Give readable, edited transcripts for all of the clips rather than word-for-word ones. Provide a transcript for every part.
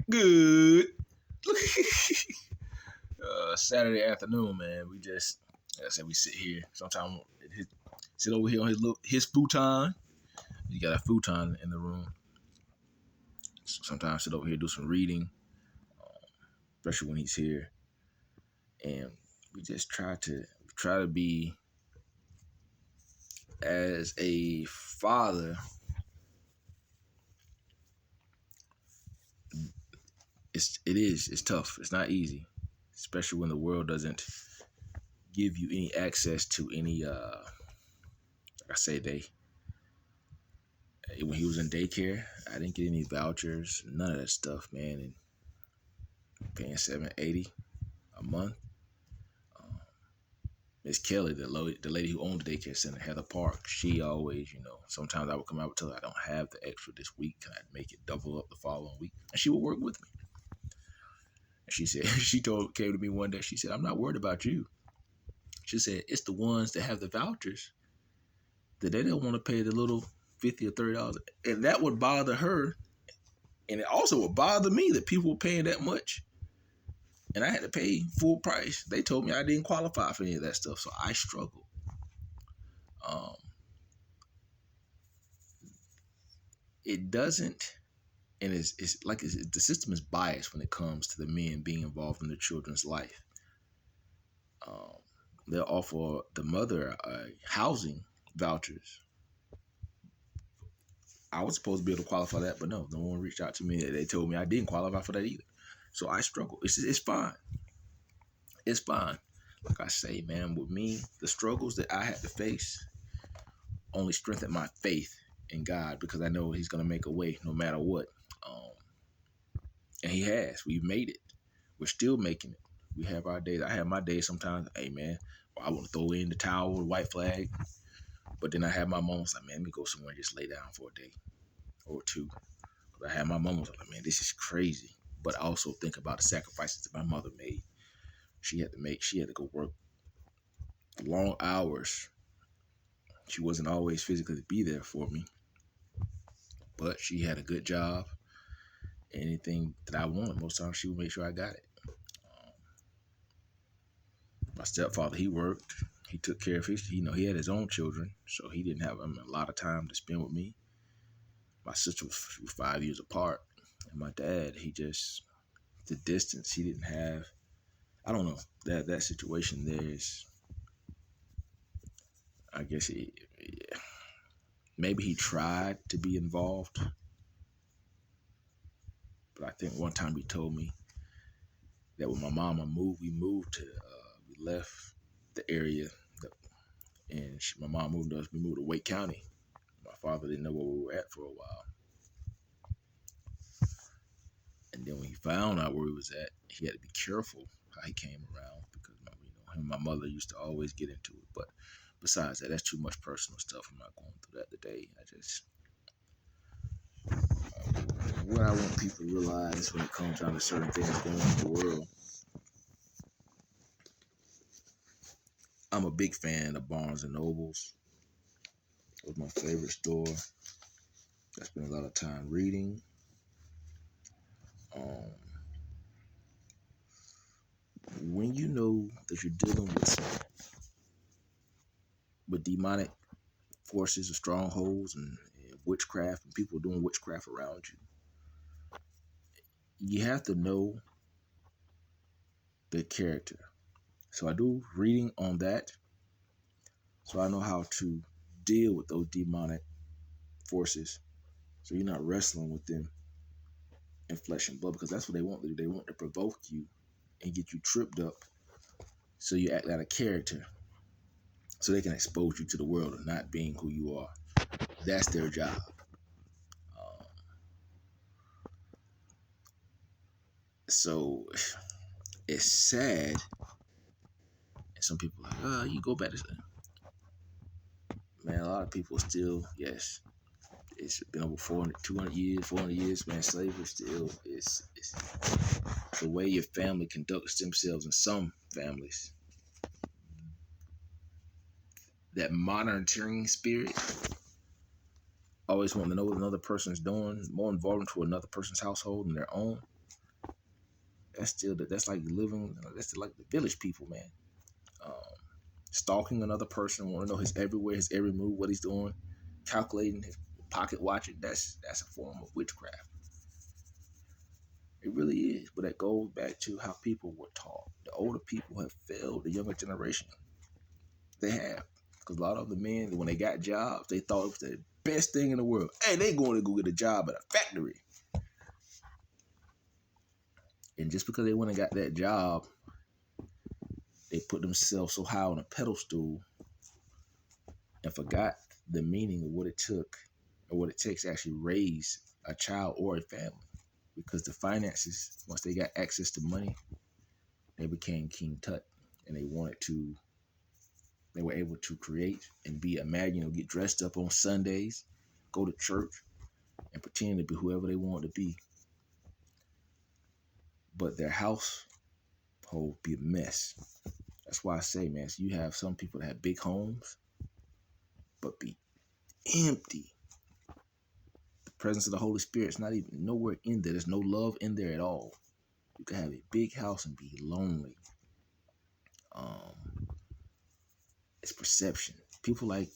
Good. Saturday afternoon, man. We just, like I said, we sit here. Sometimes sit over here on his futon. He got a futon in the room. So sometimes sit over here do some reading, especially when he's here. And we just try to be as a father. It's tough. It's not easy, especially when the world doesn't give you any access to any like I say when he was in daycare, I didn't get any vouchers, none of that stuff, man. And paying $780 a month. Miss Kelly, the lady who owned the daycare center, Heather Park, she always, sometimes I would come out and tell her I don't have the extra this week. Can I make it double up the following week? And she would work with me. And she said, came to me one day, she said, I'm not worried about you. She said, it's the ones that have the vouchers that they don't want to pay the little $50 or $30. And that would bother her. And it also would bother me that people were paying that much. And I had to pay full price. They told me I didn't qualify for any of that stuff. So I struggled. It doesn't, and it's like the system is biased when it comes to the men being involved in their children's life. They'll offer the mother housing vouchers. I was supposed to be able to qualify that, but no one reached out to me. They told me I didn't qualify for that either. So I struggle. It's fine. It's fine. Like I say, man, with me, the struggles that I had to face only strengthened my faith in God because I know He's going to make a way no matter what. And He has. We've made it. We're still making it. We have our days. I have my days sometimes. Hey, man, I want to throw in the towel with a white flag. But then I have my moments like, man, let me go somewhere and just lay down for a day or two. But I have my moments like, man, this is crazy. But I also think about the sacrifices that my mother made. She had to go work long hours. She wasn't always physically be there for me. But she had a good job. Anything that I wanted, most times she would make sure I got it. My stepfather, he worked. He took care of he had his own children, so he didn't have a lot of time to spend with me. My sister was 5 years apart, and my dad, the distance, he didn't have. I don't know that situation there is. I guess maybe he tried to be involved, but I think one time he told me that when my mama moved, we left the area, and my mom moved us. We moved to Wake County. My father didn't know where we were at for a while. And then when he found out where he was at, he had to be careful how he came around because him and my mother used to always get into it. But besides that, that's too much personal stuff. I'm not going through that today. What I want people to realize when it comes down to certain things going on in the world, I'm a big fan of Barnes and Nobles. It was my favorite store. I spent a lot of time reading. When you know that you're dealing with demonic forces or strongholds and witchcraft and people doing witchcraft around you, you have to know the character. So I do reading on that, so I know how to deal with those demonic forces. So you're not wrestling with them in flesh and blood, because that's what they want to do. They want to provoke you and get you tripped up so you act out of character, so they can expose you to the world of not being who you are. That's their job. So it's sad. And some people are like, you go back to man, a lot of people still, yes, it's been over 400 years, man, slavery still is the way your family conducts themselves in some families. That monitoring spirit, always wanting to know what another person's doing, more involved into another person's household than their own. that's like living. That's like the village people, man. Um, Stalking another person, want to know his everywhere, his every move, what he's doing, calculating his pocket watching. That's a form of witchcraft. It really is. But that goes back to how people were taught. The older people have failed the younger generation. They have. Because a lot of the men, when they got jobs, they thought it was the best thing in the world. Hey, they going to go get a job at a factory. And just because they went and got that job, they put themselves so high on a pedestal and forgot the meaning of what it took or what it takes to actually raise a child or a family. Because the finances, once they got access to money, they became King Tut, and they were able to create and be get dressed up on Sundays, go to church, and pretend to be whoever they wanted to be. But their household be a mess. That's why I say, man, so you have some people that have big homes, but be empty. The presence of the Holy Spirit's not even nowhere in there. There's no love in there at all. You can have a big house and be lonely. It's perception. People of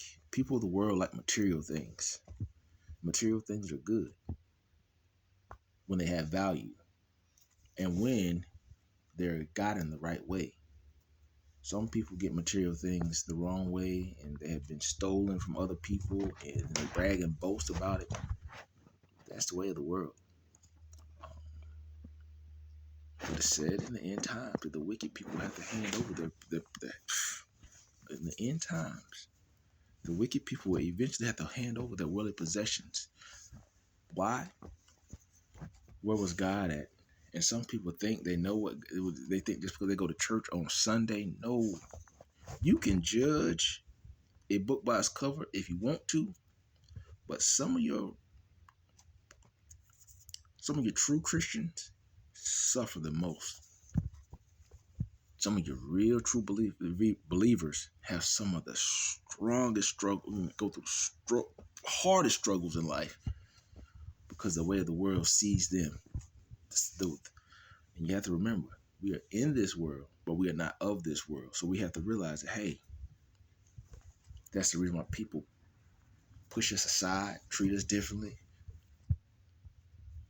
the world like material things. Material things are good when they have value and when they're gotten the right way. Some people get material things the wrong way and they have been stolen from other people and they brag and boast about it. That's the way of the world. But it's said in the end times that the wicked people have to hand over their in the end times, the wicked people will eventually have to hand over their worldly possessions. Why? Where was God at? And some people think they know what they think just because they go to church on Sunday. No, you can judge a book by its cover if you want to, but some of your true Christians suffer the most. Some of your real true believers have some of the strongest struggles, go through hardest struggles in life because the way the world sees them. And you have to remember, we are in this world, but we are not of this world. So we have to realize that, hey, that's the reason why people push us aside, treat us differently,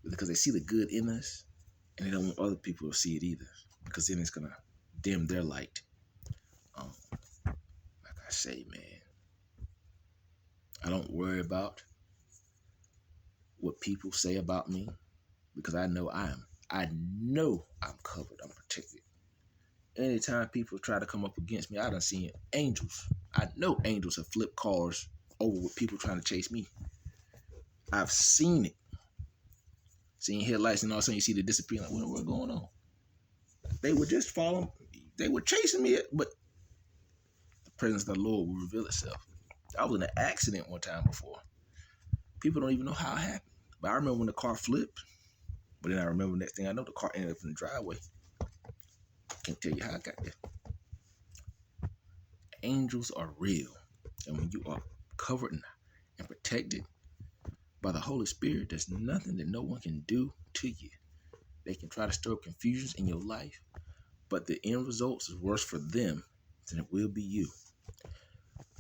because they see the good in us and they don't want other people to see it either, because then it's going to dim their light. Like I say, man, I don't worry about what people say about me because I know I'm covered, I'm protected. Anytime people try to come up against me, I done seen angels. I know angels have flipped cars over with people trying to chase me. I've seen it. Seen headlights and all of a sudden you see the disappear. Like, what's going on? They were just following. They were chasing me, but the presence of the Lord will reveal itself. I was in an accident one time before. People don't even know how it happened. But I remember when the car flipped. But then I remember next thing I know, the car ended up in the driveway. Can't tell you how I got there. Angels are real. And when you are covered and protected by the Holy Spirit, there's nothing that no one can do to you. They can try to stir up confusions in your life, but the end results is worse for them than it will be you.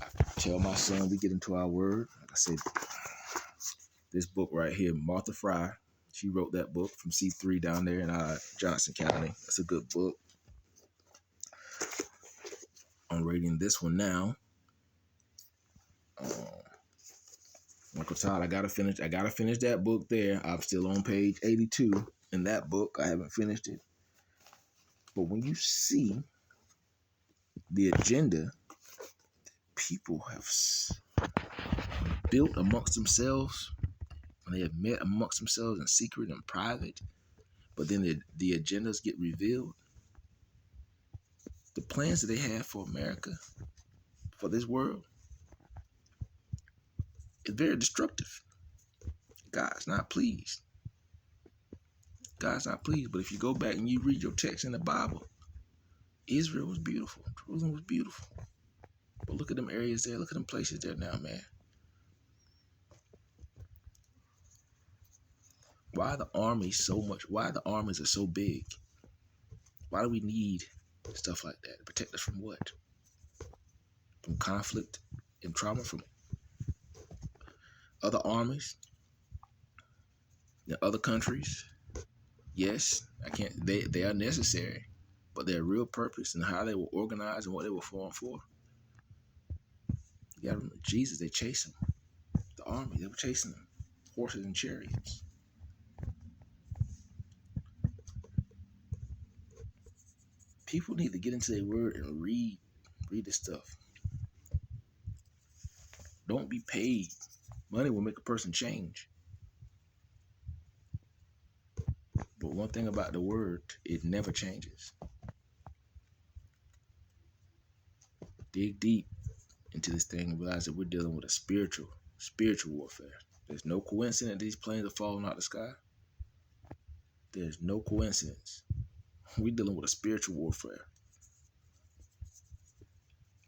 I tell my son, we get into our word. Like I said, this book right here, Martha Fry, she wrote that book from C3 down there in Johnson County. That's a good book. I'm reading this one now. Uncle Todd, I gotta finish that book there. I'm still on page 82 in that book. I haven't finished it. But when you see the agenda people have built amongst themselves, and they have met amongst themselves in secret and private, but then the agendas get revealed, the plans that they have for America, for this world, is very destructive. God's not pleased. God's not pleased. But if you go back and you read your text in the Bible, Israel was beautiful. Jerusalem was beautiful. But look at them areas there. Look at them places there now, man. Why the armies are so big? Why do we need stuff like that? To protect us from what? From conflict and trauma from other armies in other countries? Yes, I can't. They are necessary, but their real purpose and how they were organized and what they were formed for. You got to remember, Jesus. They chased him. The army. They were chasing him. Horses and chariots. People need to get into their word and read this stuff. Don't be paid. Money will make a person change. But one thing about the word, it never changes. Dig deep into this thing and realize that we're dealing with a spiritual warfare. There's no coincidence these planes are falling out of the sky. There's no coincidence. We're dealing with a spiritual warfare.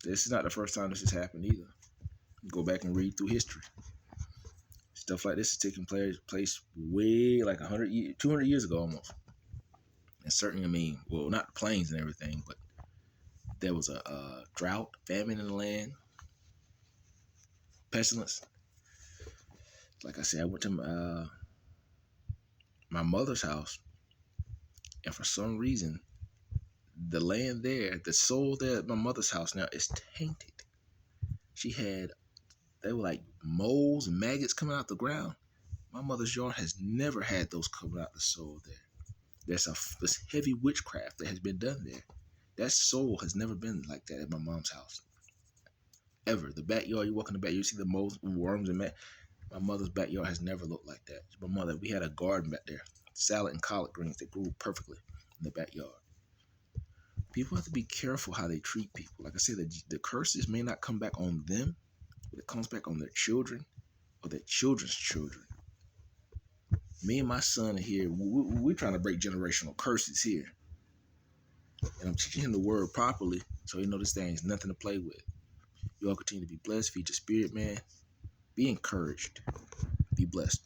This is not the first time this has happened either. Go back and read through history. Stuff like this is taking place way like 100 years, 200 years ago almost. And certainly, I mean, well, not the planes and everything, but there was a drought, famine in the land, pestilence. Like I said, I went to my mother's house, and for some reason, the land there, the soil there at my mother's house now is tainted. They were like moles and maggots coming out the ground. My mother's yard has never had those coming out the soil there. There's this heavy witchcraft that has been done there. That soil has never been like that at my mom's house. Ever. The backyard, you walk in the back, you see the moles, worms, and my mother's backyard has never looked like that. My mother, we had a garden back there, salad and collard greens that grew perfectly in the backyard. People have to be careful how they treat people. Like I said, the curses may not come back on them, but it comes back on their children or their children's children. Me and my son are here. We're trying to break generational curses here. And I'm teaching him the word properly so he knows this thing is nothing to play with. You all continue to be blessed. Feed your spirit, man. Be encouraged. Be blessed.